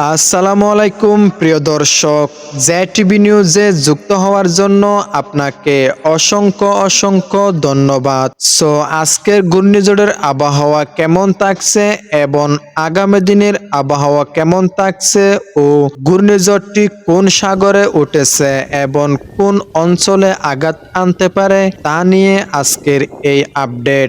আসসালামু আলাইকুম প্রিয় দর্শক, জেটিভি নিউজে যুক্ত হওয়ার জন্য আপনাকে অসংখ্য ধন্যবাদ। আজকের ঘূর্ণিঝড়ের আবহাওয়া কেমন থাকছে এবং আগামী দিনের আবহাওয়া কেমন থাকছে ও ঘূর্ণিঝড়টি কোন সাগরে উঠেছে এবং কোন অঞ্চলে আঘাত আনতে পারে তা নিয়ে আজকের এই আপডেট।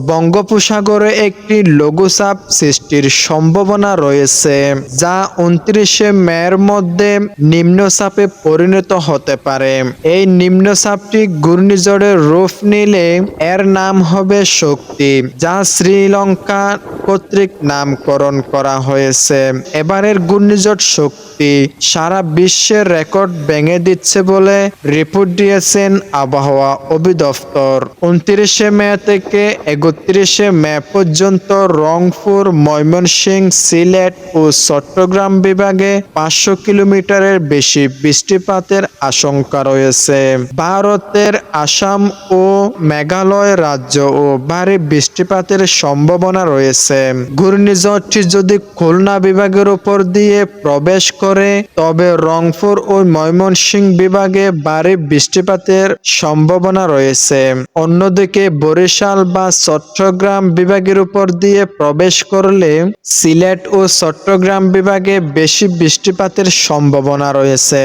বঙ্গোপসাগরে একটি লঘুচাপ সৃষ্টির সম্ভাবনা রয়েছে, যা 29শে মের মধ্যে নিম্নচাপে পরিণত হতে পারে। এই নিম্নচাপটি ঘূর্ণিঝড়ের রূপ নিলে এর নাম হবে শক্তি, যা শ্রীলঙ্কা কর্তৃক নামকরণ করা হয়েছে। এবারের ঘূর্ণিঝড় শক্তি সারা বিশ্বের রেকর্ড ভেঙে দিচ্ছে বলে রিপোর্ট দিয়েছেন আবহাওয়া অধিদপ্তর। 29শে মে থেকে 31শে মে পর্যন্ত রংপুর, ময়মনসিংহ, সিলেট ও চট্টগ্রাম বিভাগে 500 কিলোমিটারের বেশি বৃষ্টিপাতের আশঙ্কা রয়েছে। ভারতের আসাম ও মেঘালয় রাজ্য ও ভারী বৃষ্টিপাতের সম্ভাবনা রয়েছে। ঘূর্ণিঝড়টি যদি খুলনা বিভাগের উপর দিয়ে প্রবেশ করে তবে রংপুর ও ময়মনসিংহ বিভাগে ভারী বৃষ্টিপাতের সম্ভাবনা রয়েছে। অন্যদিকে বরিশাল বা চট্টগ্রাম বিভাগের উপর দিয়ে প্রবেশ করলে সিলেট ও চট্টগ্রাম বিভাগে বেশি বৃষ্টিপাতের সম্ভাবনা রয়েছে।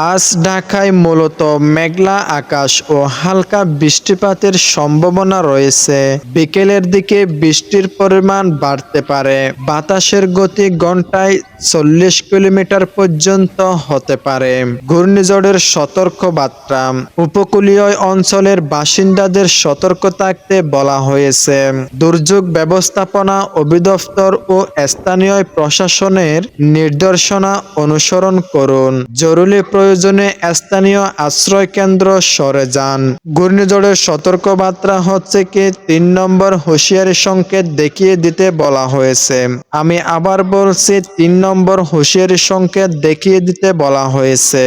আজ ঢাকায় মূলত মেঘলা আকাশ ও হালকা বৃষ্টিপাতের সম্ভাবনা রয়েছে। বিকেলের দিকে বৃষ্টির পরিমাণ বাড়তে পারে। বাতাসের গতি ঘন্টায় 40 কিলোমিটার পর্যন্ত হতে পারে। ঘূর্ণিঝড়ের সতর্কবার্তা, উপকূলীয় অঞ্চলের বাসিন্দাদের সতর্ক থাকতে বলা হয়েছে। দুর্যোগ ব্যবস্থাপনা অধিদপ্তর ও স্থানীয় প্রশাসনের নির্দেশনা অনুসরণ করুন। জরুরি প্রয়োজনে স্থানীয় আশ্রয় কেন্দ্র সরে যান। ঘূর্ণিঝড়ের সতর্কবার্তা হচ্ছে কি 3 নম্বর হুঁশিয়ারি সংকেত দেখিয়ে দিতে বলা হয়েছে। আমি আবার বলছি, 3 নম্বর হুঁশিয়ারি সংকেত দেখিয়ে দিতে বলা হয়েছে।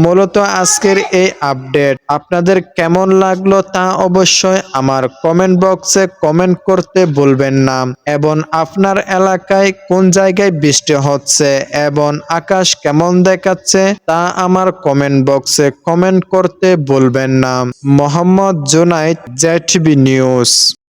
মূলত আজকের এই আপডেট আপনাদের কেমন লাগলো তা অবশ্যই আমার কমেন্ট বক্সে কমেন্ট করতে ভুলবেন না, এবং আপনার এলাকায় কোন জায়গায় বৃষ্টি হচ্ছে এবং আকাশ কেমন দেখাচ্ছে তা আমার কমেন্ট বক্সে কমেন্ট করতে ভুলবেন না। Mohammad Junaid, JTV news.